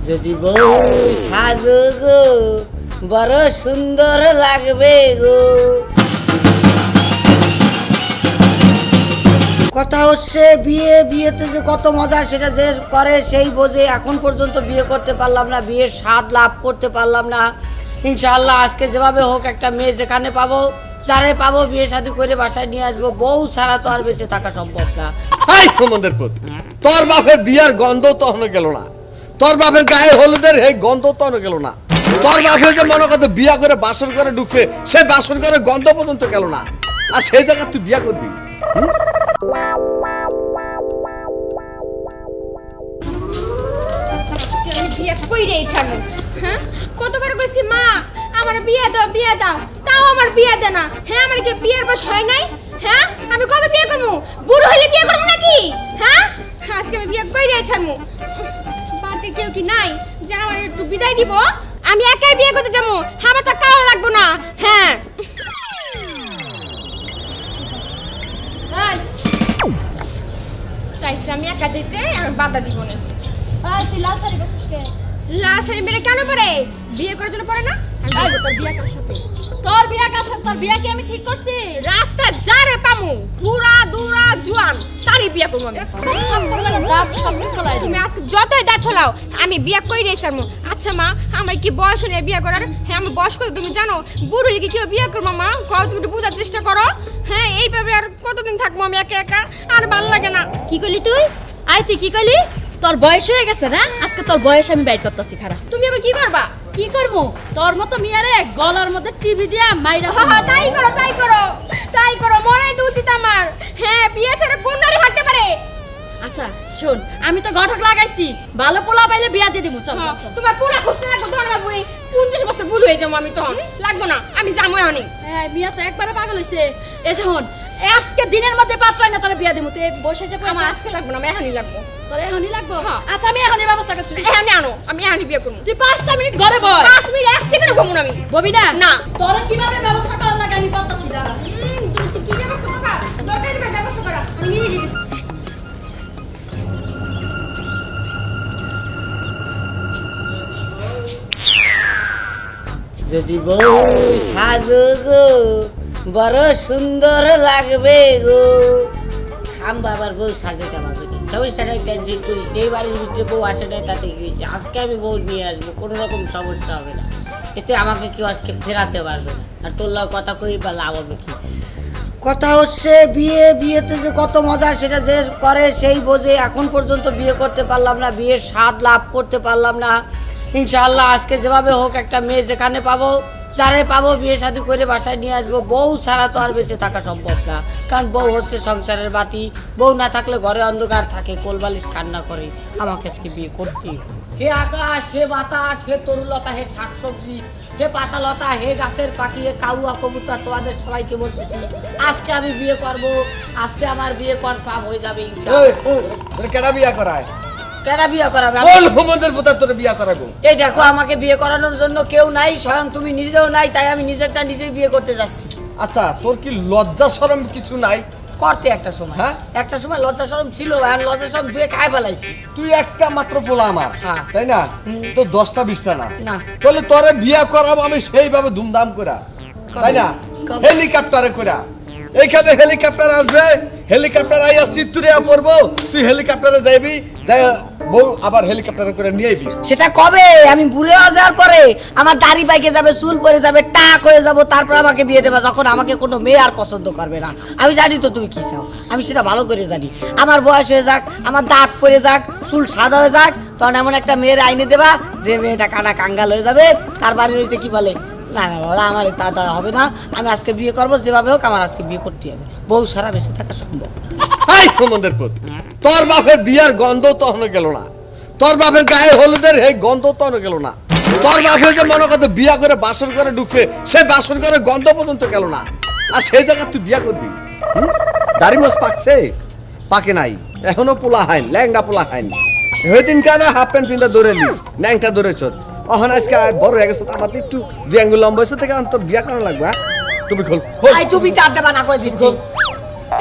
যদি বউ সাজো গো বড় সুন্দর লাগবে গো। কথা হচ্ছে বিয়েতে যে কত মজা সেটা যে করে সেই বোঝে। এখন পর্যন্ত বিয়ে করতে পারলাম না, বিয়ের স্বাদ লাভ করতে পারলাম না। ইনশাআল্লাহ আজকে যেভাবে হোক একটা মেয়ে যেখানে পাবো, যারে পাবো বিয়ে শাদী করে বাসায় নিয়ে আসবো। বউ ছাড়া তো আর বেঁচে থাকা সম্ভব না। তোর বাপের বিয়ার গন্ধ তো হনো গেল না, তোর বাপের গায়ে হলুদের এই গন্ধ তো হনো গেল না, তোর বাপের যে মনে করতে বিয়া করে বাসর করে ঢুকছে সেই বাসর করে গন্ধ পর্যন্ত গেল না, আর সেই জায়গায় তুই বিয়া করবি? কতবার কইছি মা আমার বিয়ে দাও তাও আমার বিয়ে দে না। হ্যাঁ আমার কি বিয়ের বয়স হয় নাই? হ্যাঁ আমি কবে বিয়ে করবো? বুড়ো হইলে বিয়ে করবো নাকি? হ্যাঁ আজকে আমি বিয়ে কইরে ছাড়মু। বাড়িতে কেউ কি নাই যে আমার একটু বিদায় দিব? আমি একাই বিয়ে করতে যাবো, আমার তো কাউ লাগবো না। হ্যাঁ চাইছি আমি একা যেতে, আর বাধা দিব না। তুই লাল শাড়ি বেসিস কে? লাল শাড়ি মেরে কেন পরে? বিয়ে করার জন্য পরে না? তোর বিয়ে কার সাথে? তোর বিয়ে কার সাথে? তোর বিয়ে কি আমি ঠিক করছি? রাস্তা যারে পামু পুরা দুরা জুয়ান তারই বিয়ে করবো আমি। দাঁত সামনে ফলাই তুমি আজকে যতই দাঁত ফলাও আমি বিয়ে কইরেই ছাড়মু। আচ্ছা মা আমার কি বয়স নেই বিয়ে করার? হ্যাঁ আমার বয়স কত তুমি জানো? বুড়ো হয়ে কেউ বিয়ে করবো মা? কত তুমি একটু বোঝার চেষ্টা করো। হ্যাঁ এইভাবে আর কতদিন থাকবো আমি একা একা? আর ভালো লাগে না। কি কইলি তুই? আই তুই কি কইলি? তোর বয়স হয়ে গেছে না? আজকে তোর বয়স আমি বাইর করতেছি। খারাপ তুমি আবার কি করবা? কি করবো? তোর মতো মিয়ারে গলার মধ্যে টিভি দিয়া মাইরা। তাই করো তাই করো তাই করো, মরাই তো উচিত আমার। হ্যাঁ বিয়ে ছাড়া কোন নারী থাকতে পারে? আচ্ছা শোন, আমি তো ঘটক লাগাইছি, ভালো পোলা পাইলে বিয়া দিয়ে দিব। চল তোমার পুরা খুঁজতে লাগবো তোমার বাবু 50 বছর ভুল হয়ে যাবো আমি, তখন লাগবো না, আমি যাবো এখনই। হ্যাঁ বিয়া তো একবারে পাগল হইছে। এই যখন আজকে দিনের মধ্যে পাত্র না তোর বিয়া দিব, তুই বসে যে আমার আজকে লাগবো না, আমি এখনই লাগবো। তোর এখনই লাগবো? আচ্ছা আমি এখনই ব্যবস্থা করছি। এখনই আনো, আমি এখনই বিয়ে করবো। তুই 5টা মিনিট ঘরে বস। 5 মিনিট 1 সেকেন্ডও ঘুমো না আমি। ববি না না তোর কিভাবে ব্যবস্থা করার লাগে আমি করতেছি না। তুমি কি ব্যবস্থা করবা? দরকার নেই ব্যবস্থা করা, আমি নিজে যেতেছি। যদি বউ সাজো গো বড় সুন্দর লাগবে গো। খাম বাবার বউ সাজে কেমন সমস্যাটাই টেনশন করিস। এই বাড়ির ভিতরে বউ আসে নাই তাতে কি হয়েছে? আজকে আমি বউ নিয়ে আসবো, কোনো রকম সমস্যা হবে না। এতে আমাকে কেউ আজকে ফেরাতে পারবে না। আর তোর কথা কই বা লাভ হবে কি? কথা হচ্ছে বিয়েতে যে কত মজা সেটা যে করে সেই বোঝে। এখন পর্যন্ত বিয়ে করতে পারলাম না, বিয়ের স্বাদ লাভ করতে পারলাম না। ইনশাআল্লাহ আজকে যেভাবে হোক একটা মেয়ে যেখানে পাবো, যারে পাবো বিয়ে শাদী করে বাসায় নিয়ে আসবো। বউ ছাড়া তো আর বেঁচে থাকা সম্ভব না, কারণ বউ হচ্ছে সংসারের বাতি। বউ না থাকলে ঘরে অন্ধকার থাকে, কোলবালিশ কান্না করে। আমাকে আজকে বিয়ে করতেই। হে আকাশ, হে বাতাস, হে তরুলতা, হে শাকসবজি, হে পাতালতা, হে গাছের পাখি, হে কাউয়া কবুতর, তোমাদের সবাইকে বলতেছি আজকে আমি বিয়ে করব। আজকে আমার বিয়ে কনফার্ম হয়ে যাবে ইনশাআল্লাহ। কেডা বিয়া করায়? কেডা বিয়ে করাবে? বল হুমদের পুতা তোর বিয়া করাবো। এই দেখো আমাকে বিয়ে করানোর জন্য কেউ নাই, স্বয়ং তুমি নিজেও নাই, তাই আমি নিজেরটা নিজেই বিয়ে করতে যাচ্ছি। আচ্ছা তোর কি লজ্জা শরম কিছু নাই? করতে একটা সময়, হ্যাঁ একটা সময় লজ্জা শরম ছিল, আর লজ্জা শরম দুয়ে খাই ফেলাইছি। তুই একটা মাত্র পোলা আমার, হ্যাঁ। তাই না? তো 10টা 20টা না। না। তাহলে তোরে বিয়া করাবো আমি সেইভাবে ধুমধাম করা, তাই না? হেলিকপ্টারে করা। এইখানে হেলিকপ্টার আসবে, হেলিকপ্টার আইয়া সিটুরে পড়বো, তুই হেলিকপ্টারে যাইবি, যাই বউ আবার হেলিকপ্টারে করে নিয়ে আইবি। সেটা কবে? আমি বুড়ে হয়ে যাওয়ার পরে আমার দাড়ি পাইকে যাবে, চুল পরে যাবে, টাক হয়ে যাবো, তারপর আমাকে বিয়ে দেবে, যখন আমাকে কোনো মেয়ে আর পছন্দ করবে না। আমি জানি তো তুমি কি চাও, আমি সেটা ভালো করে জানি। আমার বয়স হয়ে যাক, আমার দাঁত পরে যাক, চুল সাদা হয়ে যাক, তখন এমন একটা মেয়ের আইনে দেবা যে মেয়েটা কানা কাঙ্গাল হয়ে যাবে। তার বাড়ি রয়েছে কি বলে, না না বাবা আমার তা হবে না, আমি আজকে বিয়ে করবো, যেভাবে হোক আমার আজকে বিয়ে করতে হবে। বউ সারা বেঁচে থাকা সম্ভব না। তোর বাপের বিয়ার গন্ধ তো হনো গেল না, তোর বাপের গায়ে হলুদের এই গন্ধ তো হনো গেল না, তোর বাপের যে মনে করতে বিয়া করে বাসর করে ঢুকছে সেই বাসর করে গন্ধ পর্যন্ত গেল না, আর সেই জায়গায় তুই বিয়া করবি? দাড়ি মোজ পাকছে? পাকে নাই এখনো, পোলা হাইন, ল্যাংড়া পোলা হাইন। সেদিন কানা হাফ প্যান্ট পিন্টা ধরেলি, ন্যাংটা ধরেছ। অহন আজকে বড় হয়ে গেছে, আমার একটু 2 আঙ্গুল লম্বা হয়েছে থেকে তোর বিয়া করানো লাগবে। হ্যাঁ তুমি খোল। আই তুমি তার দেবা না করে দিচ্ছি।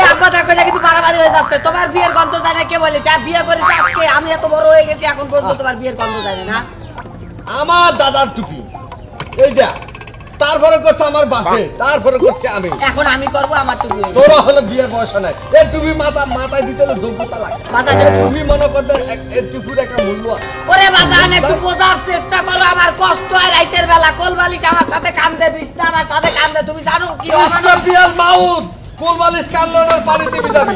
এক কথা কইলে কিন্তু বাড়াবাড়ি হয়ে যাচ্ছে। তোমার বিয়ের গন্ধ যায় না কে বলেছে? আর বিয়ে করেছে আজকে, আমি এত বড় হয়ে গেছি এখন পর্যন্ত তোমার বিয়ের গন্ধ যায় না। আমার দাদার টুপি এইটা, তারপরে করছে আমার বাপে, তারপরে করছে আমি। এখন আমি করব আমার টুপি। তোরা হলো বিয়ের বয়স নাই, এই টুপি মাথায় দিতে হলে যোগ্যতা লাগে। বাজারে টুপি মনে করতে এই টুপির একটা মূল্য আছে। ওরে বাজান একটু বোঝার চেষ্টা করো, আমার কষ্ট হয় রাইতের বেলা। কোলবালিশ আমার সাথে কান্দে, বিছনা আমার সাথে কান্দে, তুমি জানো কি ক্রিস্টোফিয়াল মাউথ, কোলবালিশ কান্দলে ওনার পানিতে ভিজাবি,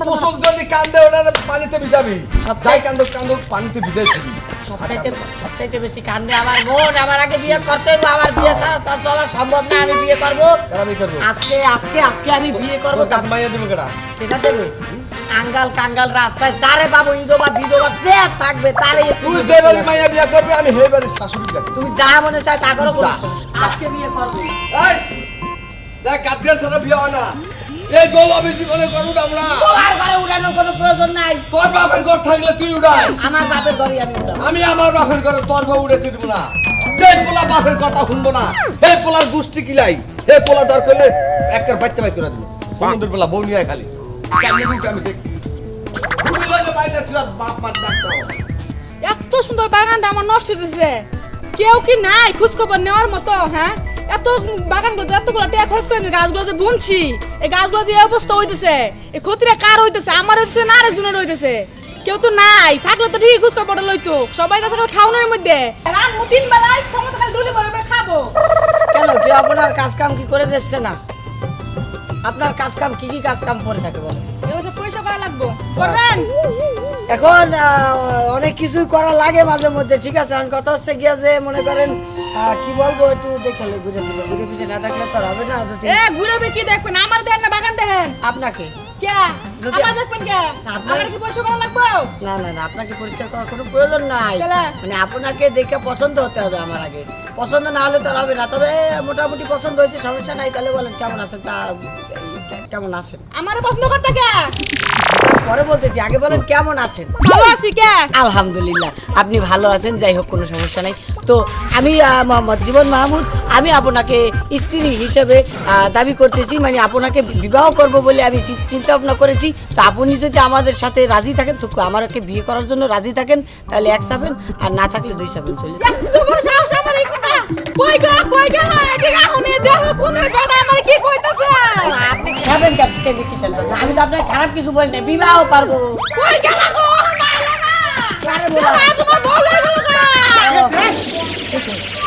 তোষক যদি কান্দে ওনার পানিতে ভিজাবি, যাই কান্দুক পানিতে ভিজাইছি। সবচাইতে বেশি কান্দে আমার বোন। আমার আগে বিয়ে করতে হবে, আমার বিয়ে ছাড়া চলা সম্ভব না। আমি বিয়ে করবো আজকে আমি বিয়ে করবো। কাজ মাইয়া দিব কেডা? কেটা দেবে? আঙ্গাল কাঙ্গাল রাস্তায় যারে বাবু বিধবা বিধবা যে থাকবে তারে। তুই যে বাড়ি মাইয়া বিয়ে করবি, আমি সেই বাড়ির শাশুড়ি যাবি। তুমি যা মনে চায় তা করো। আজকে বিয়ে করবো। এই দেখ, কাজের সাথে বিয়ে হয় না। এই বউ আমি জীবনে করবো না। আমরা তোমার ঘরে উঠানোর কোনো প্রয়োজন নাই। তোর বাপের ঘর থাকলে তুই উড়াস, আমার বাপের ঘরে আমি উঠাবো। আমি আমার বাপের ঘরে তোর বউ উড়েতে দিব না। যে পোলা বাপের কথা শুনবো না, এই পোলার গোষ্ঠী কিলাই, এই পোলা দর করলে একবার বাইতে বাই করে দিব। সমুদ্র পোলা বউ নিয়ে আয় খালি কেমনে দিচ্ছি আমি দেখি। তুমি লাগে বাইতে তুই বাপ মার ডাক্তার। এত সুন্দর বাগানটা আমার নষ্ট হইতেছে, কেউ কি নাই খোঁজ খবর নেওয়ার মতো? হ্যাঁ, এত বাগানগুলো এতগুলো টাকা খরচ করে আমি গাছগুলো যে বুনছি, এই গাছগুলো দিয়ে অবস্থা হইতেছে, এই ক্ষতিটা কার হইতেছে? আমার হইতেছে না আরেকজনের হইতেছে? কেউ তো নাই, থাকলে তো ঠিকই খোঁজ খবরটা লইতো। সবাই তো থাকলে খাওয়ানোর মধ্যে রান্না 3 বেলায় সময় খালি দুলি ভরে ভরে খাবো। কেন কি আপনার কাজ কাম কি করে দিচ্ছে না? আপনার কাজ কাম কি কাজ কাম করে থাকে বলেন? এবার পয়সা করা লাগবো, করবেন? এখন অনেক কিছুই করা লাগে মাঝে মধ্যে, ঠিক আছে। এখন কথা হচ্ছে গিয়া যে মনে করেন কি বলবো, একটু দেখালে ঘুরে ফিরে না থাকলে তো আর হবে না। যদি ঘুরে কি দেখবেন? আমার দেখেন না বাগান দেখেন। আপনাকে কে যদি- আমার দেখবেন কে? আমার কি পয়সা করা লাগবো? না আপনাকে পরিষ্কার করার কোনো প্রয়োজন নাই। কেলা? মানে আপনাকে দেখে পছন্দ হতে হবে আমার আগে। পছন্দ না হলে তো আর হবে না। তবে মোটামুটি পছন্দ হয়েছে, সমস্যা নাই। তাহলে বলেন কেমন আছেন? কেমন আছেন আমার পছন্দ করতে কে? সেটা পরে বলতেছি, আগে বলেন কেমন আছেন? ভালো আছি কে? আলহামদুলিল্লাহ, আপনি ভালো আছেন, যাই হোক কোনো সমস্যা নাই। তো আমি মোহাম্মদ জীবন মাহমুদ, আমি আপনাকে স্ত্রী হিসেবে দাবি করতেছি। মানে আপনাকে বিবাহ করব বলে আমি চিন্তা ভাবনা করেছি। তো আপনি যদি আমাদের সাথে রাজি থাকেন, তো আমাকে বিয়ে করার জন্য রাজি থাকেন, তাহলে 1 সাবেন, আর না থাকলে 2 সাবেন চলে যাবে। এত বড় সাহস আমার এই কথা! কই গো এদিকে আহুনে দেখো কোন বেটা আমার কি কইতাছে? আপনি খাবেন কেন কিসের জন্য? আমি তো আপনার খারাপ কিছু বলি না, বিবাহ করবো। কই গেল গো? নাইলা না। কারে বলা? তোমার বল হয়ে গেল গো।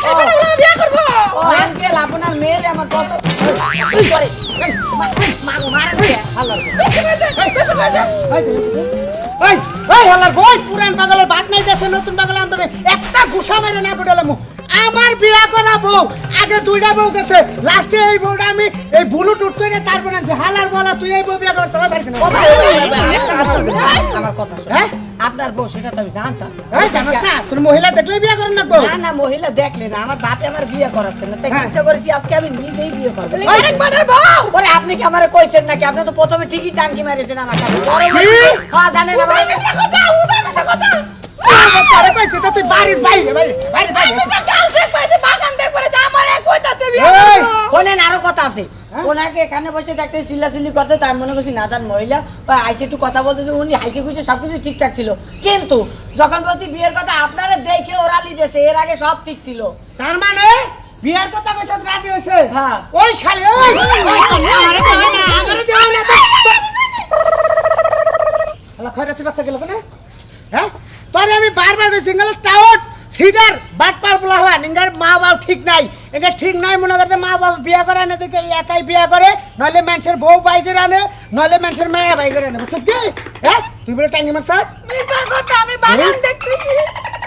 ও, এবার বিয়ে করব। ও আঙ্কেল, আপনার মেয়ের আমার পছন্দ। মারেন কে? আল্লাহর উপর। বেশি করে দে। এই হালার বই পুরান পাগলের বাদ নাই দেশে, নতুন পাগলের আন্দোলনে একটা ঘুষা মেরে না পড়লাম। আমার বিয়া করা বউ আগে 2টা বউ গেছে, লাস্টে এই বউটা আমি এই ব্লুটুথ করে তার বানাইছি। হালার বলা তুই এই বউ বিয়া করার চাই পারছিস না? আমার কথা শোনো। হ্যাঁ? আপনার বউ সেটা তো আমি জানতাম। এই জানাস না তুই মহিলা দেখলে বিয়া করেন না বউ? না মহিলা দেখলে না, আমার বাপে আমার বিয়ে করাচ্ছে না, তাই হ্যাঁ। চিন্তা করেছি আজকে আমি নিজেই বিয়ে করবো। অনেক বাটার বউ। ওরে আপনি কি আমারে কইছেন নাকি? আপনি তো প্রথমে ঠিকই টাঙ্কি মারিয়েছেন আমার সাথে। বড় কি? হ্যাঁ জানেন না উদার মিশা কথা, উদার মিশা কথা। তারে কইছে তো তুই বাড়ির বাইরে বাইরে আমি তো গাছ দেখ পাইছি, বাগান দেখ পাইছি, আমার এক কইতাছে বিয়ে এই! করব। শোনেন আরো কথা আছে। ওনাকে এখানে বসে দেখতে চিল্লাচিল্লি করতে, তার মনে করছি নাদান মহিলা বা আইসে একটু কথা বলতে, উনি হাসি খুশি সবকিছু ঠিকঠাক ছিল। কিন্তু যখন বলছি বিয়ের কথা, আপনারা দেখে ওরালি দিয়েছে, এর আগে সব ঠিক ছিল। তার মানে বিয়ার কথা কইছ রাজি হইছে? হ্যাঁ। ওই শালি ওই আমারে দেওয়া না, আমারে দেওয়া না। আল্লাহ খয়রাতি বাচ্চা গেল না? হ্যাঁ তোরে আমি বারবার সিঙ্গেল টাউট সিডার বাটপার বলা হয়। নিঙ্গার মা বাবা ঠিক নাই, এটা ঠিক নাই মনে করতে মা বাবা বিয়া করে না, দেখে একাই বিয়া করে, নইলে মানুষের বউ বাই করে আনে, নইলে মানুষের মেয়ে বাই করে আনে। বুঝছিস কি? হ্যাঁ তুই বলে টাঙ্গি মার স্যার মিশা কথা, আমি বাগান দেখতেছি।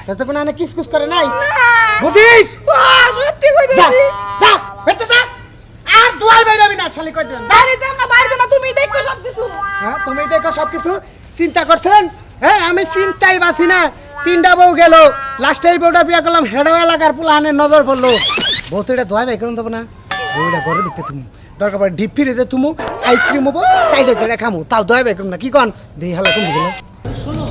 তোর কোনো আনে কিস করে নাই, না। বুঝিস? ও সত্যি যা কইতাছি। যা বেটা যা, আর দুয়ার বাইরে না শালি কই দেন। বাড়িতে না, বাড়িতে না, তুমি দেখো সব কিছু। হ্যাঁ তুমি দেখো সবকিছু চিন্তা করছেন। হ্যাঁ আমি চিন্তাই বাসি না। 3টা বউ গেল, লাস্টে এই বউটা বিয়া করলাম, হেডো এলাকার পুলাহানে নজর পড়লো। বউ তো এটা ধোয়া বাই করুন দেবো না, বউটা ঘরে ঢুকতে তুমি দরকার পড়ে ডিপ ফ্রিজে তুমি আইসক্রিম হবো, সাইডে সাইডে খামু, তাও ধোয়া বাই করুন না। কি কন দেখি হালা কমে গেল। শোনো,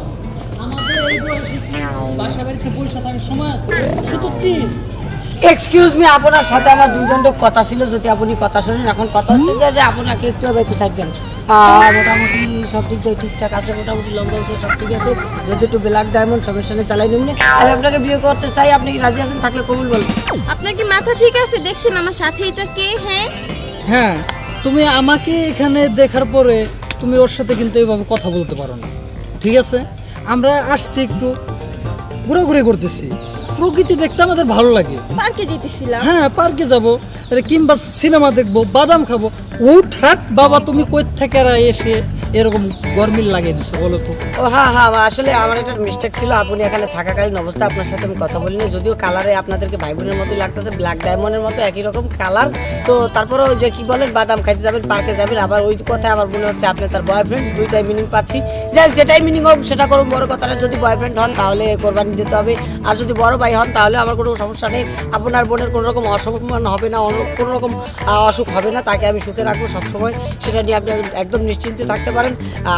আমাদের এই বয়সে কি বাসা বাড়িতে পয়সা থাকার সময় আছে? শুধু চিন। এক্সকিউজ মি, আপনার সাথে আমার 2 দণ্ড কথা ছিল, যদি আপনি কথা শুনেন। এখন কথা হচ্ছে যে আপনাকে একটু সাইড দেন। মোটামুটি সব দিক দিয়ে ঠিকঠাক আছে, মোটামুটি লম্বা উঁচু সব ঠিক আছে। যদি একটু ব্ল্যাক ডায়মন্ড সমস্যা নেই, চালাই নিন। আমি আপনাকে বিয়ে করতে চাই, আপনি কি রাজি আছেন? থাকলে কবুল বলুন। আপনার কি মাথা ঠিক আছে? দেখছেন আমার সাথে এটা কে? হ্যাঁ হ্যাঁ, তুমি আমাকে এখানে দেখার পরে তুমি ওর সাথে কিন্তু এইভাবে কথা বলতে পারো না, ঠিক আছে? আমরা আসছি একটু ঘোরাঘুরি করতেছি, প্রকৃতি দেখতে আমাদের ভালো লাগে। পার্কে যেতেছিলাম। হ্যাঁ, পার্কে যাব, কিংবা সিনেমা দেখবো, বাদাম খাবো। উঠাক বাবা, তুমি কই থেকে এসে এরকম গরমিল লাগিয়ে দিছো বলো তো? ও হ্যাঁ হ্যাঁ, আসলে আমার একটা মিস্টেক ছিল। আপনি এখানে থাকাকালীন অবস্থা আপনার সাথে আমি কথা বলিনি, যদিও কালারে আপনাদেরকে ভাই বোনের মতোই লাগতেছে, ব্ল্যাক ডায়মন্ডের মতো একই রকম কালার। তো তারপরে ওই যে কি বলেন, বাদাম খাইতে যাবেন, পার্কে যাবেন, আবার ওই কথায় আমার মনে হচ্ছে আপনি তার বয়ফ্রেন্ড। দুইটাই মিনিং পাচ্ছি। যাই হোক, যেটাই মিনিং হোক সেটা করুন, বড় কথাটা যদি বয়ফ্রেন্ড হন তাহলে কোরবানি দিতে হবে, আর যদি বড় ভাই হন তাহলে আমার কোনো সমস্যা নেই। আপনার বোনের কোনো রকম অসম্মান হবে না, কোনো রকম অসুখ হবে না, তাকে আমি সুখে রাখবো সবসময়, সেটা নিয়ে আপনি একদম নিশ্চিন্তে থাকতে পারেন।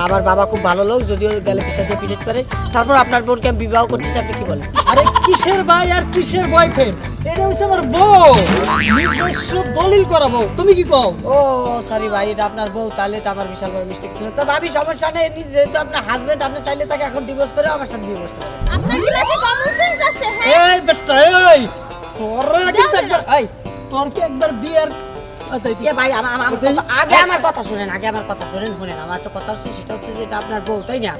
আমার বাবা খুব ভালো লোক, যদিও গেলে পিছাতে পিড়িত পারে। তারপর আপনার বোনকে আমি বিবাহ করতেছি, আপনি কি বলেন? আরে কিসের ভাই আর কিসের বয়ফ্রেন্ড, এটা হচ্ছে আমার বউ, নিজস্ব দলিল করা বউ। তুমি কি কও? ও সরি ভাই, এটা আপনার বউ, তাহলে এটা আমার বিশাল বড় মিস্টেক ছিল। তো ভাবি সমস্যা নেই, যেহেতু আপনার হাজবেন্ড, আপনি চাইলে তাকে এখন ডিভোর্স করে আমার সাথে বিয়ে করতে পারেন। আপনার কি মাথায় কমন সেন্স আছে? হ্যাঁ এই বেটা, এই তোরা কিন্তু একবার, এই তোর কি একবার বিয়ের এ ভাই আগে আমার কথা শুনেন, শুনেন। আমার একটা কথা হচ্ছে, সেটা হচ্ছে যে এটা আপনার বউ, তাই না?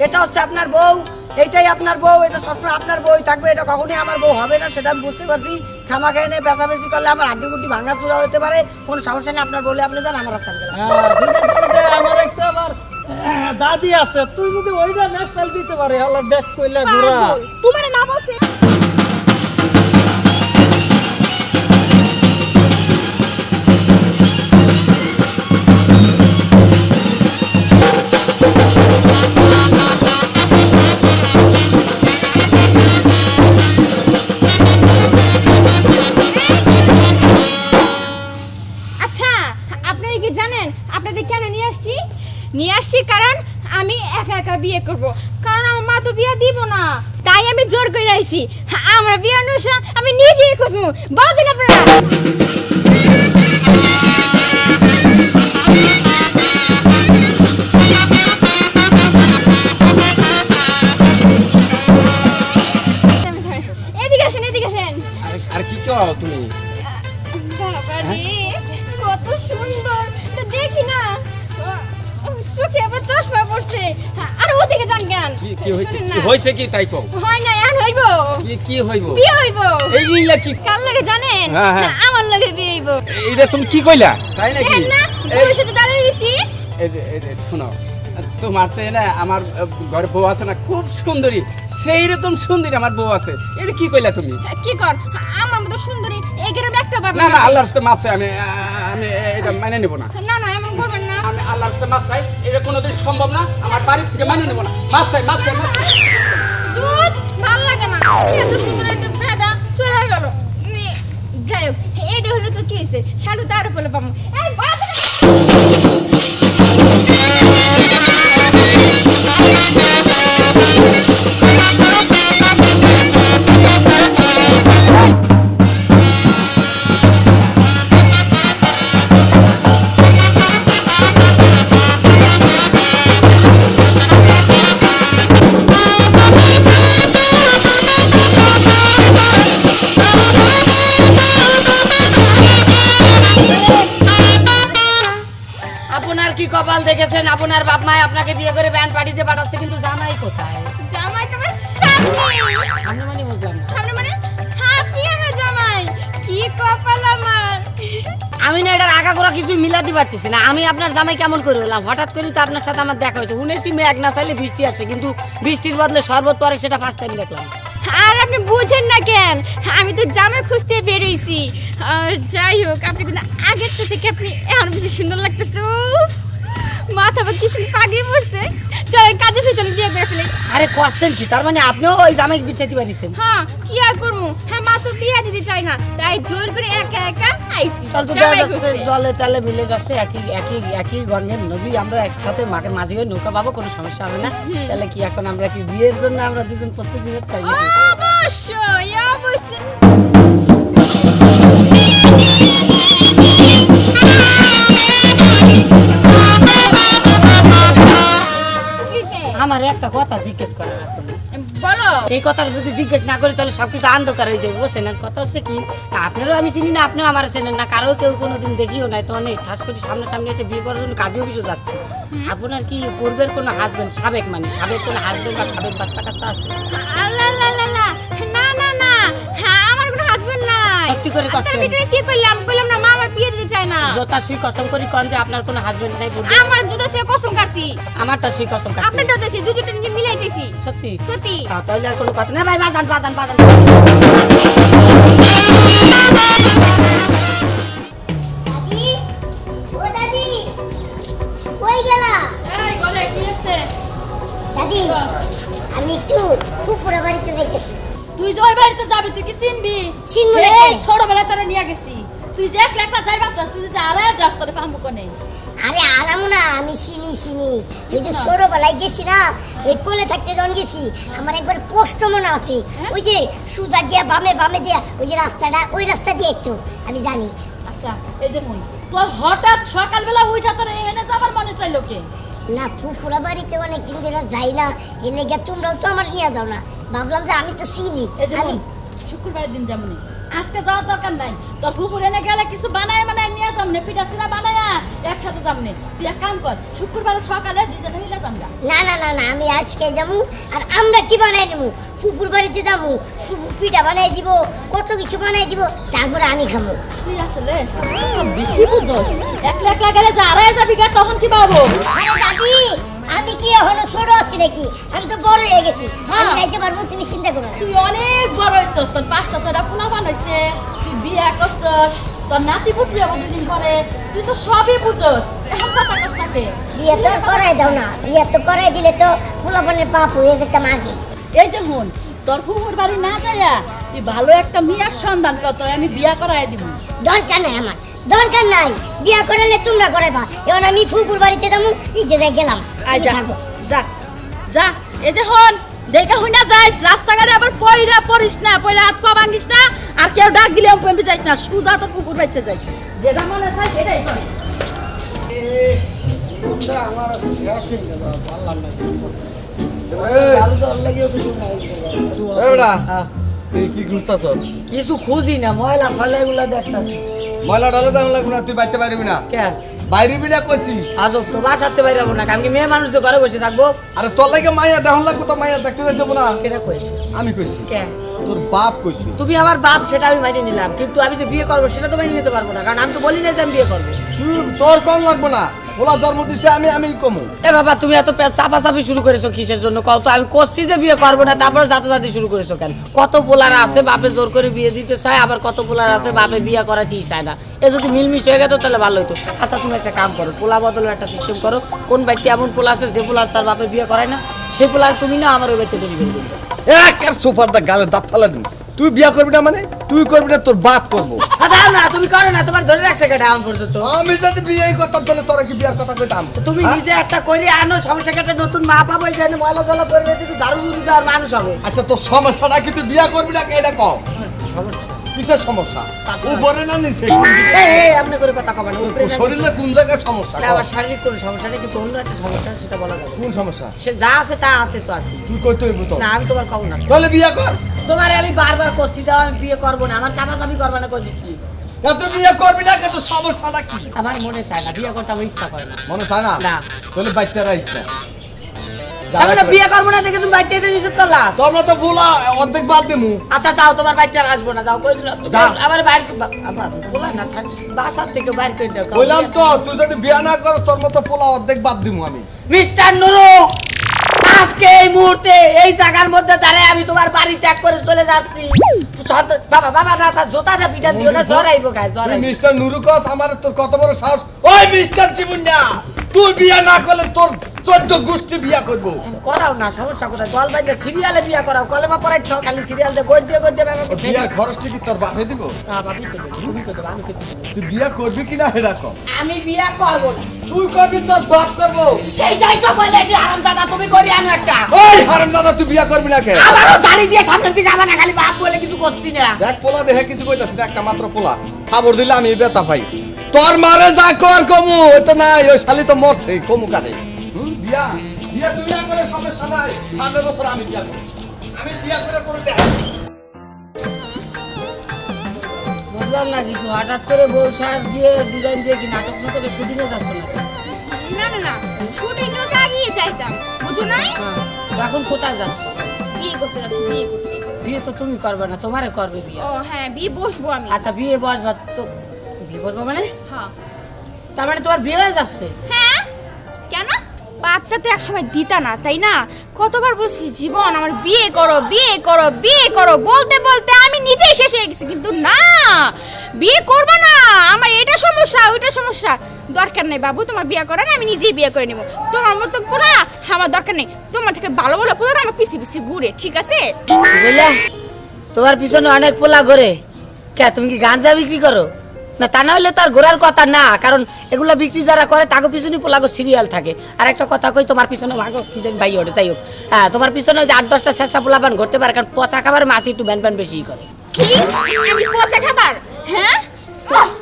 এটা হচ্ছে আপনার বউ, এইটাই আপনার বউ, এটা সবসময় আপনার বউই থাকবে, এটা কখনোই আমার বউ হবে না, সেটা আমি বুঝতে পারছি। খামাখা এনে বেচাবেচি করলে আমার হাড্ডি গুড্ডি ভাঙা চূড়া হতে পারে, কোনো সমস্যা নেই। আপনার বলে আপনি যান, আমার রাস্তা গেলাম। আমার একটা আবার দাদি আছে, তুই যদি ওইটা ন্যাশনাল দিতে পারে আল্লাহ ব্যাক কইলা ঘোরা। তোমার নাম আছে? আচ্ছা, আপনারা কি জানেন আপনাদের কেন নিয়ে আসছি? নিয়ে আসছি কারণ আমি একা একা বিয়ে করব, কারণ আমার মা তো বিয়ে দিব না, তাই আমি জোর করে আইছি। আমার বিয়ে অনুষ্ঠান আমি নিজেই খুঁজবো, বলছেন আপনারা? এদিকে আসেন, এদিকে আসেন। আর কি কও তুমি? বাবা রে, কত সুন্দর, তো দেখি না, চোখে আবার চশমা পড়ছে। আর ওদিকে যান কেন? কি হইছে? শুনেন না। কি হইছে কি তাই কও? হয় না, এখন হইব, কি হইব? বিয়ে হইব। এইগুলা কি? কার লাগে জানেন? হ্যাঁ, হ্যাঁ। আমার লাগে বিয়ে হইব। এইটা তুমি কি কইলা? তাই নাকি? দেখেন না, ভবিষ্যতে দাঁড়িয়ে রইছি। এই যে শোনো, তোমার চেয়ে না আমার ঘরে বউ আছে না, খুব সুন্দরী, সেই রকম সুন্দরী আমার বউ আছে। এটা কি কইলা তুমি? কি কর, আমার মতো সুন্দরী এই গ্রামে একটা পাবেন না না, আল্লাহর রাস্তায় মাছ চাই, আমি এটা মেনে নেব না। না না, এমন করবেন না। আমি আল্লাহর রাস্তায় মাছ চাই, এটা কোনোদিন সম্ভব না, আমার বাড়ির থেকে মেনে নেব না। মাছ চাই, মাছ চাই, মাছ চাই। দুধ ভাল লাগে না, এত সুন্দর একটা বেটা চলে গেল। যাই হোক, এটা হলো তো কি হয়েছে, শালু তার বলে পাবো। এই বাস আপনার কি কপাল দেখেছেন, আপনার বাপ মায় আপনাকে বিয়ে করে ব্যান্ড পার্টিতে পাঠাচ্ছে, কিন্তু জামাই কোথায়? জামাই তোমার সামনে। সামনে মানে বুঝলাম না। সামনে মানে আপনি আমার জামাই, কি কপাল আমার। আমি না এটার আগা করা কিছু মিলাতে পারতেছি না। আমি আপনার জামাই কেমন করে হলাম? হঠাৎ করে তো আপনার সাথে আমার দেখা হয়েছে, শুনেছি মেঘ না চাইলে বৃষ্টি আসে, কিন্তু বৃষ্টির বদলে শরবত পরে, সেটা ফার্স্ট টাইম দেখলাম। আর আপনি বুঝেন না কেন? আমি তো জামাই খুঁজতে বেরোইছি। যাই হোক, আপনি কিন্তু আগের থেকে আপনি এখন বেশি সুন্দর লাগতেছে। উফ, মাথা বা কি সুন্দর পাগড়ি পড়ছে। চলেন কাজে ফিরে বিয়ে করে ফেলি। আরে কোশ্চেন কি, তার মানে আপনিও ওই জামাইকে বিছাইতে পারিছেন? হ্যাঁ, কি আর করবো, হ্যাঁ মা তো বিয়ে দিতে চাই না, তাই জোর করে একা একা আইছি। তাহলে তো দেখা যাচ্ছে জলে তালে মিলে যাচ্ছে, একই গঙ্গের নদী, আমরা একসাথে মাকে মাঝে হয়ে নৌকা পাবো, কোনো সমস্যা হবে না। তাহলে কি এখন আমরা কি বিয়ের জন্য আমরা দুজন প্রস্তুতি নিতে পারি? অবশ্যই অবশ্যই। একটা কথা জিজ্ঞেস করার আছে। বলো। এই কথাটা যদি জিজ্ঞেস না করি তাহলে সবকিছু অন্ধকার হয়ে যাবে, বুঝছেন? আর কথা হচ্ছে কি, না আপনারও আমি চিনি না, আপনিও আমার চেনেন না, কারো কেউ কোনোদিন দেখিও নাই, তো অনেক ঠাস করে সামনাসামনি এসে বিয়ে করার জন্য কাজে অফিসে যাচ্ছে। আপনার কি পূর্বের কোনো হাজবেন্ড, সাবেক কোনো হাজবেন্ড বা সাবেক বাচ্চা কাচ্চা আছে? আল্লাহ আল্লাহ আল্লাহ, না না না, হ্যাঁ আমার কোনো হাজবেন্ড নাই। সত্যি করে কথা আপনার ভিতরে কি কইলাম, কইলাম না মা আমার বিয়ে দিতে চায় না। জোতা সুই কসম করি কোন যে আপনার কোনো হাজবেন্ড নাই পূর্বে? আমার জুতা সে কসম কাটছি, আমারটা সুই কসম কাটছে। আপনারটাও দেছি, দুজনটা নিয়ে মিলাইতেছি। সত্যি? সত্যি। তাহলে আর কোনো কথা না ভাই, বাজান বাজান বাজান। দাদি, ও দাদি, কই গেলা? এই গলে কি হচ্ছে? দাদি, আমি একটু ফুপুরা বাড়িতে যাইতেছি। তুই যে ওই বাড়িতে যাবি তুই কি চিনবি? চিনবো না এই কেন? ছোটবেলায় তোরে নিয়ে গেছি, তুই যে একলা একলা যাইবা চাস, তুই যে আরে যাস তোরে পাম্বু কোনে। আরে আরামু না, আমি চিনি। ওই যে ছোটবেলায় গেছি না, ওই কোলে থাকতে যখন গেছি, আমার একবার পোস্ট মনে আছে। ওই যে সুজা গিয়া বামে দিয়া ওই যে রাস্তাটা, ওই রাস্তা দিয়ে একটু আমি জানি। আচ্ছা এই যে মন, তোর হঠাৎ সকালবেলা উঠা তোর এখানে যাবার মনে চাইলো কে? না ফুপুরা বাড়িতে অনেকদিন ধরে যাই না, এর লেগে তোমরাও তো আমার নিয়ে যাও না। ভাবলাম যে আমি তো চিনি। এই যে আমি মন, শুক্রবারের দিন যাবনি, আজকে যাওয়ার দরকার নাই। তোর ফুপুর এনে গেলে কিছু বানায় নিয়ে যামনে, পিঠা সিনা বানায়া একসাথে যামনে। তুই এক কাম কর, শুক্রবার সকালে দুজনে মিলে যামগা। না আমি আজকে যাবো। আর আমরা কি বানাই দেবো? ফুপুর বাড়িতে যাবো, ফুপু পিঠা বানাই দিব, কত কিছু বানাই দিব, তারপরে আমি খাবো। তুই আসলে সারাটা বেশি বুঝোস, একলা একলা গেলে যে আড়াই যাবি গা, তখন কি পাবো? আরে দাদি, আমি কি এখনো ছোট আছি নাকি? আমি তো বড় হয়ে গেছি, আমি যাইতে পারবো, তুমি চিন্তা করো না। তুই অনেক বড় হইছস, তোর 5টা 6টা পোলা বানাইছে, তুই বিয়া করছস, তোর নাতি পুত্রি আবার দুদিন করে, তুই তো সবই বুঝোস, এখন কথা কস না কে? বিয়ে তো করাই দাও না, বিয়ে তো করাই দিলে তো ফুলাপানের পাপ হয়ে যেতাম আগে। এই যে হুন, তোর ফুফুর বাড়ি না যাইয়া তুই ভালো একটা মিয়ার সন্ধান কর, তোর আমি বিয়া করাই দিব। দরকার নাই আমার, দরকার নাই। বিয়ে করালে তোমরা করাইবা। এবার আমি ফুপুর বাড়িতে যাবো, নিজে যাই গেলাম। আয় তুমি যা থাকো। যা যা, এই যে হন, দেখে হই না যাইস, রাস্তাঘাটে আবার পয়রা পড়িস না, পয়রা হাত পা ভাঙিস না, আর কেউ ডাক দিলে আমি যাইস না, সুজা তোর পুকুর বাড়িতে যাইস, যেটা মনে চাই সেটাই কর। কি খুঁজতাছ? কিছু খুঁজি না, ময়লা ফলে এগুলা দেখতাছি। ময়লা ডালে দাম লাগবে না, তুই বাইতে পারবি না। কে? বাইরে না কইছি। আজব তো, বাসাতে বাইরে যাবো না, আমি কি মেয়ে মানুষ তো ঘরে বসে থাকবো? আরে তোর লাগে মাইয়া দেহন লাগবে, তো মাইয়া দেখতে যাইতে না। কেটা কইছে? আমি কইছি, কে? তোর বাপ কইছি। তুমি আমার বাপ, সেটা আমি মাইনে নিলাম, কিন্তু আমি যে বিয়ে করবো সেটা তো মাইনে নিতে পারবো না, কারণ আমি তো বলি না যে আমি বিয়ে করবো। তোর কম লাগবে না, ওলা জন্ম দিছে, আমি কমু। এ বাবা, তুমি এত চাপাচাপি শুরু করেছো কিসের জন্য কও তো? আমি করছি যে বিয়ে করবো না, তারপরে যাতে শুরু করেছো কেন? কত পোলার আছে বাপে জোর করে বিয়ে দিতে চায়, আবার কত পোলার আছে বাপে বিয়ে করাতেই চায় না। এ যদি মিলমিশ হয়ে গেত তাহলে ভালো হতো। আচ্ছা তুমি একটা কাম করো, পোলা বদলের একটা সিস্টেম করো। কোন বাড়িতে এমন পোলা আছে যে পোলার তার বাপে বিয়ে করায় না, সেই পোলার তুমি না আমার ওই বাড়িতে ডেলিভারি করবে। এক সোফার দা গালে দাঁত ফালা দিন। তুই বিয়া করবি না মানে? তুই করবি না, তোর বাপ করবো। দাও না, তুমি করো না, তোমার ধরে রাখছে কেটে এখন পর্যন্ত। আমি যদি বিয়ে করতাম তাহলে তোরা কি বিয়ার কথা কইতাম? তুমি হ্যাঁ? নিজে একটা করে আনো, সমস্যা কেটে নতুন মা পাবো, এই জন্য ময়লা জলা করে তুমি দারু জুড়ি দেওয়ার মানুষ হবে। আচ্ছা তোর সমস্যাটা কি? তুই বিয়া করবি না, এটা কম। সমস্যা কিসের সমস্যা? উপরে না নিচে? আপনি করে কথা কবেন, উপরে না শরীরে নিচে। কোন জায়গায় সমস্যা? না, আমার শারীরিক কোনো সমস্যা নেই, কিন্তু অন্য একটা সমস্যা আছে, সেটা বলা যাবে। কোন সমস্যা? সে যা আছে তা আছে তো আছে। তুই কইতে হইব তো। না, আমি তোমার কম না। তাহলে বিয়া কর। তোমারে আমি বারবার করছি, দাও আমি বিয়ে করবো না, আমার চাপাচাপি করবো না, করে দিচ্ছি। তুই বিয়া করবি না, কিন্তু সমস্যাটা কি? আমার মনে চায় না, বিয়ে করতে আমার ইচ্ছা করে না। মনে চায় না? না। তাহলে বাইতে রাইস না। তাহলে বিয়ে করবো না দেখে তুমি বাড়িতে এসে নিষেধ করলা। তোমরা তো ভুলা অর্ধেক বাদ দিমু। আচ্ছা যাও, তোমার বাড়িতে আর আসবো না, যাও কই দিল। যাও। আমার বাইরে বলা না, বাসার থেকে বাইর করে দাও। বললাম তো, তুই যদি বিয়া না করস তোর মতো পোলা অর্ধেক বাদ দিমু আমি। মিস্টার নুরু, আজকে এই মুহূর্তে এই জায়গার মধ্যে দাঁড়ায় আমি তোমার বাড়ি ত্যাগ করে চলে যাচ্ছি। বাবা বাবা না, তার জোতাটা পিটা দিও না, জ্বর আইবো গায়ে, জ্বর তুই আইবো। মিস্টার নুরুকস, আমার তোর কত বড় সাহস? ওই মিস্টার জীবনটা, তুই বিয়া না করলে তোর 14 গোষ্ঠী বিয়া করবো। করাও না, সমস্যা কোথায়? দল বাইন্দে সিরিয়ালে বিয়া করাও, কলেমা পড়াই থাও, খালি সিরিয়াল দিয়ে গোট দিয়ে আমাকে ফেলে বিয়ার খরচটা কি তোর বাপে দিব? না, ভাবি তো দেবে, তুমি তো দেবে, আমি কিন্তু দেবো। তুই বিয়া করবি কিনা সেটা কম। আমি বিয়া করবো না। তুই করবি, তোর বাপ করবো। সেইটাই তো বলেছি, আরামদাদা তুমি করি আনো একটা। ওই হারামজাদা, তুই বিয়া করবি না কে? আবারও জালি দিয়ে সামনের দিকে আমার না, খালি বাপ বলে কিছু করছি না। দেখ পোলা দেখে কিছু কইতাছিস না, একটা মাত্র পোলা খবর দিলে আমি বেতা পাই। তোর মারে যা কর কমু, ওই তো নাই, ওই শালি তো মরছে, কমু কারে? বিয়া বিয়ে তুই না করে সমস্যা নাই, সামনের বছর আমি বিয়ে করব। আমি বিয়ে করে পরে দেখা বুঝলাম না কিছু, হঠাৎ করে বউ সাজ দিয়ে ডিজাইন দিয়ে কি নাটক না করে শুটিংয়ে যাচ্ছ না? না না না শুটিং তো আগিয়ে যাইতাম, বুঝো নাই? এখন কোথায় যাচ্ছ? বিয়ে করতে যাচ্ছি, বিয়ে করতে। বিয়ে তো তুমি করবে না, তোমারে করবে বিয়ে। ও হ্যাঁ, বিয়ে বসবো আমি। আচ্ছা বিয়ে বসবা তো, বিয়ে বসবো মানে? হ্যাঁ তার মানে তোমার বিয়ে হয়ে যাচ্ছে? হ্যাঁ, কেন? বাচ্চা তো একসময় দিতা না, তাই না? কতবার বলছি জীবন আমার বিয়ে করো, বিয়ে করো, বিয়ে করো, বলতে বলতে আমি নিজেই শেষ হয়ে গেছি। কিন্তু না, বিয়ে করবা না, আমার এটা সমস্যা ওইটা সমস্যা। দরকার নেই বাবু তোমার বিয়ে করার, আমি নিজেই বিয়ে করে নেব। তোমার মতো পোলা আমার দরকার নেই। তোমার থেকে ভালো ভালো পোলা আমার পিছিয়ে পিছিয়ে ঘুরে, ঠিক আছে? বুঝলে তোমার পিছনে অনেক পোলা ঘোরে। কে তুমি কি গাঁজা বিক্রি করো? না তা না হলে তো আর ঘোরার কথা না, কারণ এগুলো বিক্রি যারা করে তাকে পিছনে পোলাগো সিরিয়াল থাকে। আর একটা কথা কই, তোমার পিছনে ভাগো কি জানি ভাই ওটা, যাই হোক হ্যাঁ, তোমার পিছনে ওই যে 8-10টা চেষ্টা পোলাপান ঘুরতে পারে, কারণ পচা খাবার মাছ একটু ব্যান ব্যান বেশি করে। কি আমি পচা খাবার? হ্যাঁ,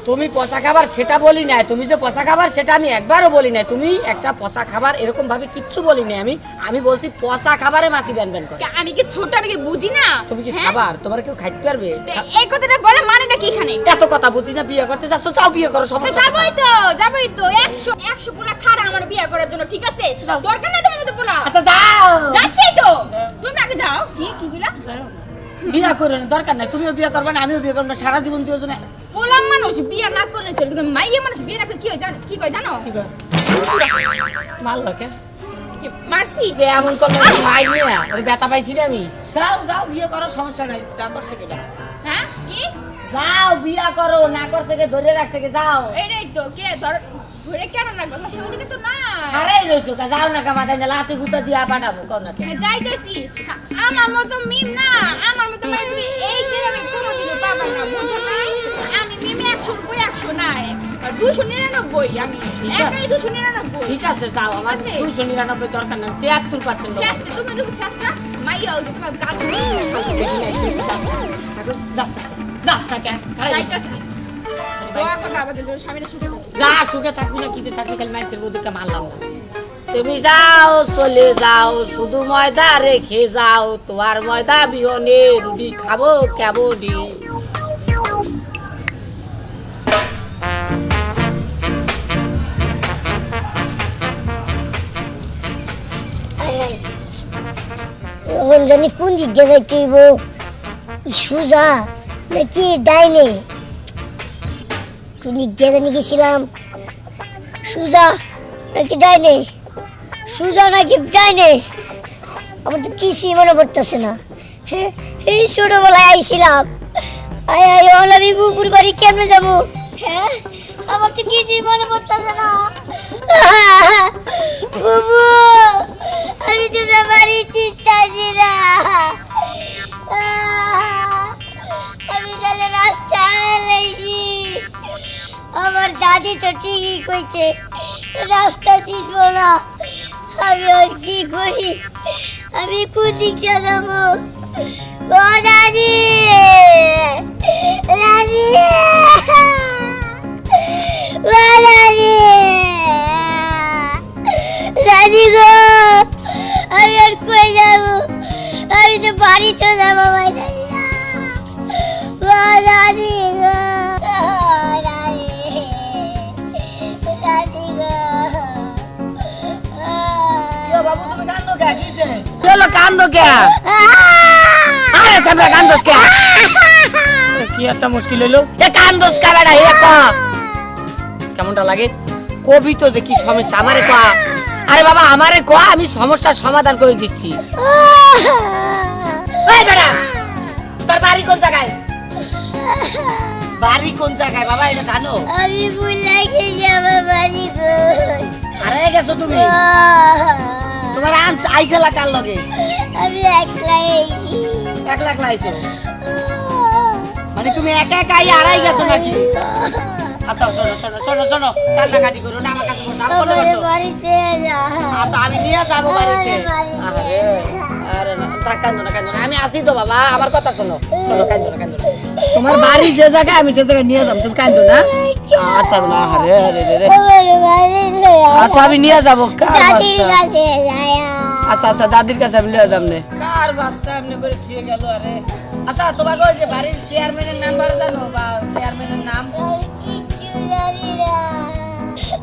তুমি পচা খাবার সেটা বলি না, তুমি যে পচা খাবার সেটা আমি একবারও বলি না। তুমি একটা পচা খাবার এরকম ভাবে কিচ্ছু বলি না। আমি বলছি পচা খাবারে মাছি ব্যান ব্যান করে। আমি কি ছোট, আমি কি বুঝি না? তুমি কি হ্যাঁ? খাবার, তোমার কেউ খাইতে পারবে? তো এই কথাটা বলে মানেটা কি এখানে? এত কথা বুঝি না, বিয়ে করতে যাচ্ছ, চাও বিয়ে করো, সমস্যা নেই। যাবই তো 100 পোলা খাড়া আমার বিয়ে করার জন্য, ঠিক আছে? যাও। দরকার নাই তোমার মতো পোলা। আচ্ছা যাও, যাচ্ছি তো, তুমি আগে যাও। কি বলা? বিয়ে করো না, দরকার নাই। তুমিও বিয়ে করবে না, আমিও বিয়ে করবো না, সারা জীবন দুজনে। পোলা মানুষ বিয়ে না করলে চলে, কিন্তু মাইয়া মানুষ বিয়ে না করলে কি হয় জানো? কি কয় জানো? মারলো কে? কি মারছি? যে এমন করলো মাই নিয়ে ওই ব্যথা পাইছি না আমি। যাও যাও বিয়ে করো, সমস্যা নাই। না করছে কেটা? হ্যাঁ কি? যাও বিয়ে করো, না করছে কে ধরে রাখছে কে? যাও। এইটাই তো, কে ধরে কেন রাখবো? আমার সেদিকে তো না। আরেই রইছো কা, যাও না কা, মাথায় না লাতে গুতা দিয়া পাঠাবো, কর না কে? হ্যাঁ, যাইতেছি। আমার মতো মিম না, আমার মতো মানে তুমি এই গ্রামে কোনোদিনও পাবা না, বুঝো নাই? আমি মিমে 100 উপরে 100 না, 299 আমি। একাই 299। ঠিক আছে যাও, আমার 299 দরকার নাই, 73% শেষ, তুমি তো শেষরা মাইয়া ওই যে তোমার গাছ যাস্তা কে? যাইতেছি। দোয়া করবা আমাদের জন্য, স্বামীরা সুখে থাকে। যা সুখে থাকবি না, কিতে থাকবি, খালি মানুষের বউদিকে মারলাম না। তুমি যাও, চলে যাও, শুধু ময়দা রেখে যাও, তোমার ময়দা বিহনে রুটি খাবো কেবলি। এখন জানি কোন দিক দিয়ে যাইতে হইব, সুজা নাকি ডাইনে? কোন দিক দিয়ে জানি গেছিলাম, সুজা নাকি ডাইনে? সুজা নাকি ডাইনে? আমার তো কিছুই মনে পড়তেছে না। হ্যাঁ, এই ছোটবেলায় আইছিলাম, আমি কুকুর বাড়ি কেমনে যাবো? হ্যাঁ, আমার তো কিছুই মনে পড়তেছে না। বুবু, আমি তোমরা বাড়ি চিন্তা না, আমি তাহলে রাস্তা লাইছি। আমার দাদি তো ঠিকই কইছে রাস্তা চিনব না। আমি আর কি করি? আমি কোন দিক দিয়ে যাবো? ও দাদি, দাদি, ও দাদি, দাদি গো, আমি আর কই যাবো? আমি তো বাড়ি চলে যাবো ভাই। দাদি না, ও দাদি গো, দাদি গো। বাবু তুমি কান্দো কে? কিছে চলো কান্দো কে? আরে সামনে কান্দোস কে? কি একটা মুশকিল হইলো, এ কান্দোস কে বেটা? হে ক কেমনটা লাগে? কবি তো যে কি সমস্যা আমারে ক। আরে বাবা আমারে ক, আমি সমস্যার সমাধান করে দিচ্ছি। এই বেটা, তোর বাড়ি কোন জায়গায়? বাড়ি কোন জায়গায় বাবা, এটা জানো? আমি ভুলে গেছি আমার বাড়ি কই। আরে গেছো তুমি? তোমার আইসেলা কার লগে? আমি একলাই আইছি। একলা আইছো মানে তুমি একা একা আড়াই গেছো নাকি? আচ্ছা শোনো শোনো শোনো শোনো, কান্নাকাটি করো না, আমার কাছে বসো, আমার কোলে বসো। বাড়িতে যা। আচ্ছা আমি নিয়ে যাবো বাড়িতে। আরে আরে না, থাক, কান্দো না কান্দো না, আমি আসি তো বাবা, আমার কথা শোনো শোনো, কান্দো না কান্দো না। তোমার বাড়ি যে জায়গায় আমি সে জায়গায় নিয়ে যাবো, তুমি কান্দো না। আর তবে না, আরে আরে রে। আমার বাড়ি লয়া আচ্ছা আমি নিয়ে যাবো, কার দাদির বাচ্চা? কাছে যায়া আচ্ছা আচ্ছা দাদির কাছে আমি লিয়ে যাবো নে। কার বাচ্চা এমনি করে থুয়ে গেল আরে। আচ্ছা তোমাকে ওই যে বাড়ির চেয়ারম্যানের নাম্বার জানো বা চেয়ারম্যানের নাম? আমি কিচ্ছু জানি না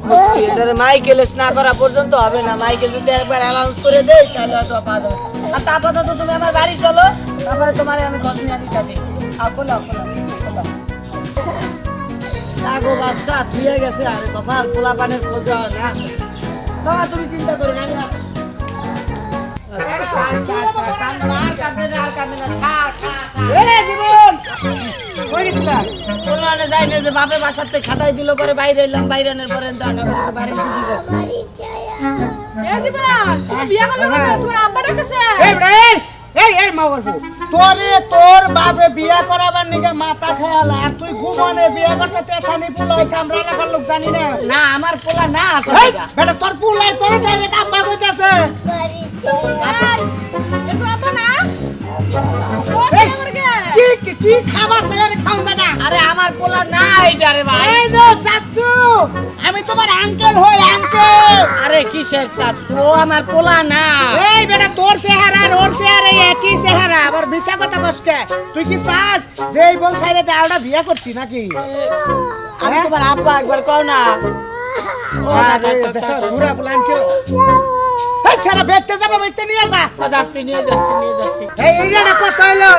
বুঝছি, এটারে মাইকেলেস না করা পর্যন্ত হবে না। মাইকেল যদি একবার অ্যানাউন্স করে দেয় তাহলে হয়তো পাওয়া যাবে। আচ্ছা আপাতত তুমি আমার বাড়ি চলো, তারপরে তোমার আমি খোঁজ নিয়ে দিতেছি। খোলো খোলো খোলো। গো বাচ্চা থুয়ে গেছে, আরে কপাল, পোলা পানের খোঁজ হয় না। বাবা তুমি চিন্তা করো না, আমি আছি। আর কাঁদবে না, আর কাঁদবে না। খা, খা, খা। এ জীবন কই গেছিলা কোনখানে যাই না যে বাপে বাসার থেকে খাতাই দিল, পরে বাইরে এলাম, বাইরে আনার পরে বাড়ি ঢুকে গেছে। বাড়ি যায়া এ জীবন তুমি বিয়া করলে কবে? তোমার আব্বা ডাকতেছে। এই ব্রেন এই মা বলবো তোরে তোর বাপে বিয়া করাবার নিকে মাথা খেয়াল আর তুই ঘুমনে বিয়া করতে তেথানি পুল হইছে আমরা এলাকার লোক জানি না না আমার পোলা না আসলে। এই বেটা তোর পুলাই তোর ডাইরেক্ট আব্বা কইতাছে বাড়ি যায়া দেখো আব্বা না এই, কি খাবার চাই খাওন না আরে আমার পোলা না এটা রে ভাই। এই নো চাচু আমি তোমার আঙ্কেল হই আঙ্কেল আরে কিসের শাশু, ও আমার পোলা না। এই বেটা তোর চেহারা আর ওর চেহারা একই চেহারা আবার মিছা কথা বসকে তুই কি চাস যে এই বউ সাইরে আলটা বিয়া করতি নাকি আমি তোমার আব্বা, একবার কও না। ও না, আরে তো দেখো শাশু। ঘুরা প্ল্যান কে এই ছাড়া বেচতে যাবো বেচতে নিয়ে যা ও যাচ্ছি, নিয়ে যাচ্ছি, নিয়ে যাচ্ছি। এই এইটা কত হইলো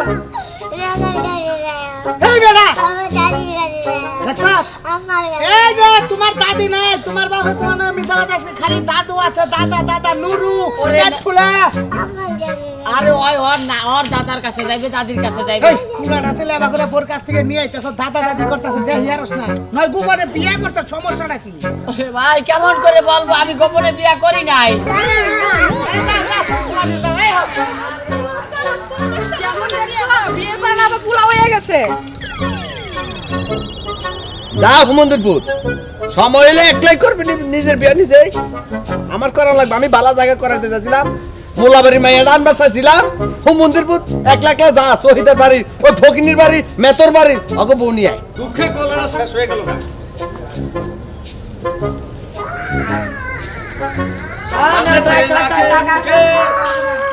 রাজার কাছে যায়া এই বেটা আমার দাদির কাছে যায়া দেখছ আমার কাছে এই যে তোমার দাদি নাই তোমার বাবা তোমার নাম মিছা কথা আছে খালি দাদু আছে দাদা দাদা নুরু ওরে পেট ফুলা আমার কাছে আরে ওই ওর না, ওর দাদার কাছে যাইবে, দাদির কাছে যাইবে। এই পুরাটা তেলে আবার করে বোর কাছ থেকে নিয়ে আইতাছ দাদা দাদি করতেছে দেখি আরস না নয় গোপনে বিয়ে করতে সমস্যাটা কি ওরে ভাই কেমন করে বলবো, আমি গোপনে বিয়া করি নাই। কেমন দেখছো? বিয়ে করে না আবার পোলা হয়ে গেছে। যা হুমন্দির পুত, সময় হলে একলাই করবি নিজের বিয়ে নিজেই। আমার করা লাগবে, আমি বালা জায়গা করাতে যাচ্ছিলাম, মোলাবাড়ি মাইয়া ডান বাসাইছিলাম। হুমন্দির পুত একলা একলা যা শহীদের বাড়ির ওই ফকিনির বাড়ির মেতর বাড়ির অগ বউ নিয়ে আয়। দুঃখে কলারা শেষ হয়ে গেল না।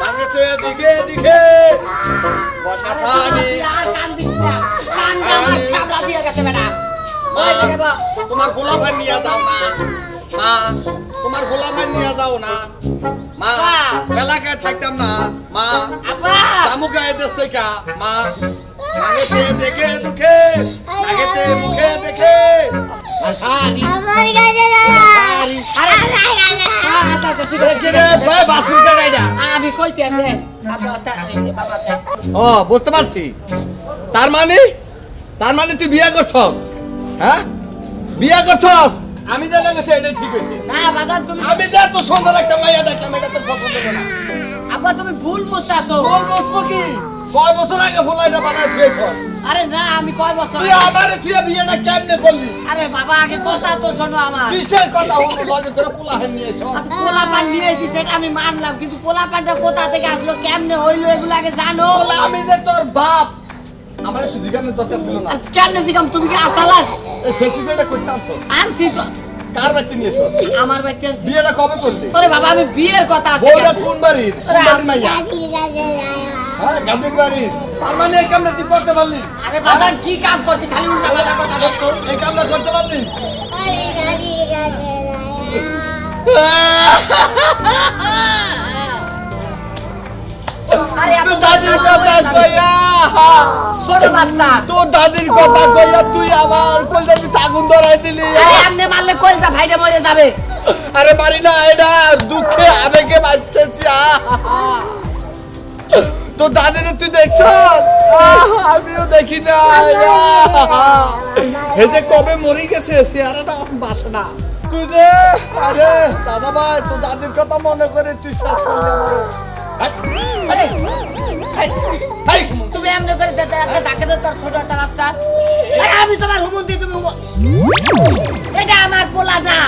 বাংলাদেশে দিকে দিকে বন্যা পানি। আর কান্দিস না, কান্দা আমার চামড়া দিয়ে গেছে বেটা। ওই যে বাবা, তোমার গোলাপান নিয়ে যাও না মা, তোমার গোলাপান নিয়ে যাও না মা, এলাকায় থাকতাম না মা, আব্বা জামুকা দেশ থেকে মা, আগেতে দেখে দুঃখে আগেতে মুখে দেখে আরে আমার কাছে যায়া আরে আচ্ছা আচ্ছা ঠিক আছে, ভাই বাসুর কাটাইডা। আমি কইতে আছে আব্বা বাবা চাই। ও বুঝতে পারছি, তার মানে তুই বিয়ে করছস, হ্যাঁ বিয়ে করছস। আমি জানা গেছে এটা ঠিক হয়েছে। না বাজার তুমি, আমি যে এত সুন্দর একটা মাইয়া দেখলাম এটা তো পছন্দ করে না। আব্বা তুমি ভুল বুঝতাছো। তোর বসবো কি, কয় বছর আগে ফুলাইটা বানায় থুয়েছস। আরে না আমি কয় বছর তুই আমারে তুই বিয়েটা কেমনে করলি? আরে বাবা আগে কথা তো শোনো আমার। কিসের কথা হলো লজে করে পোলাহেন নিয়ে এসো। আচ্ছা পোলা পান নিয়েছি সেটা আমি মানলাম, কিন্তু পোলা পানটা কোথা থেকে আসলো, কেমনে হইলো, এগুলো আগে জানো। বলে আমি যে তোর বাপ, আমার একটু জিজ্ঞাসার দরকার ছিল না। আর কেমনে জিগাম, তুমি কি আসালাস? এই শেষে যেটা করতে আনছো, আনছি তো কার বাড়িতে নিয়ে এসো? আমার বাচ্চা আনছি। বিয়েটা কবে করলি? ওরে বাবা আমি বিয়ের কথা আছে বউটা কোন বাড়ির? কোন বাড়ির মাইয়া? দাদির কাছে যায়া হ্যাঁ গাজীর বাড়ির। তার মানে এই কামটা তুই করতে পারলি? আরে বাজার কি কাম করছি, খালি উল্টা পাল্টা কথা বলছো। এই কামটা করতে পারলি? আরে দাদির কাছে আরে এত তোর দাদির কথা কইয়া, ছোট বাচ্চা। তোর দাদির কথা কইয়া তুই আমার কলজায় আগুন ধরাই দিলি। আরে এমনি মারলে কই যা ভাইটা মরে যাবে। আরে মারি না, এটা দুঃখে আবেগে মারতেছি। তোর দাদিরে তুই দেখছ? আমিও দেখি না। এই যে কবে মরে গেছে চেহারাটা আমার বাসে না। তুই যে আরে দাদা ভাই তোর দাদির কথা মনে করে তুই শেষ করলি আমারও। আরে এই তুমি এমনি করে ডাকে দে তোর ছোট একটা বাচ্চা। আরে আমি তোমার হুমন্তি, তুমি এটা আমার পোলা না,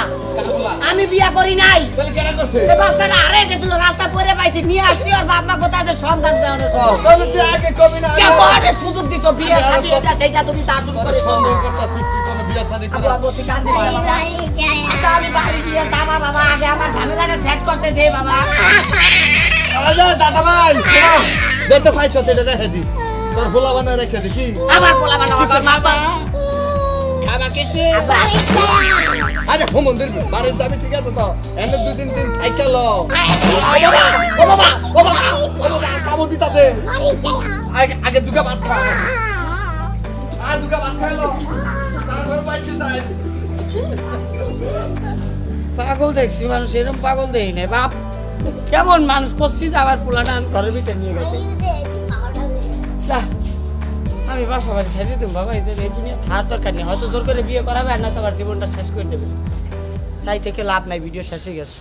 আমি বিয়া করি নাই। তাহলে কেন করছে? এই বাচ্চাটা হারিয়ে গেছিল, রাস্তা পরে পাইছি, নিয়ে আসছি। ওর বাপ মা কোথায় আছে সন্ধান দেওয়ানোর জন্য। তাহলে তুই আগে কবি না। কেমন সুযোগ দিছো বিয়ে শাদী এটা সেইটা তুমি তা শুরু তোর করেছো। সন্দেহ করতেছি তুই কোনো বিয়া শাদি আবু করা আবু তুই কান্দিস না বাবা বাড়ি যায় আচ্ছা, আমি বাড়ি গিয়ে যাবা বাবা আগে আমার ঝামেলাটা শেষ করতে দে বাবা আরে দাদা ভাই শোনো যত পাইছো তেটা রেখে দি তোর হোলা বানায় রেখে দি কি আমার পোলা বানাবো তোর বাবা খাবা কেসে বাড়ি যায় আরে হো মন্দির বাড়ি যাবি ঠিক আছে তো এনে 2-3 দিন থাইকা ল ও বাবা কামো দিতাতে বাড়ি যায় আগে দুগা ভাত খা আর দুগা ভাত খাইলো তারপর বাইতে যাইস পাগল দেখছি মানুষ এরকম পাগল দেই না বাপ কেমন মানুষ করছিস আবার পোলাটা ঘরের ভিতরে নিয়ে গেছে যা, আমি বাসা বাড়ি ছেড়ে দেবো বাবা এদের এই দুনিয়া থার দরকার নেই হয়তো জোর করে বিয়ে করাবে আর না তো আবার জীবনটা শেষ করে দেবে চাই থেকে লাভ নাই ভিডিও শেষ হয়ে গেছে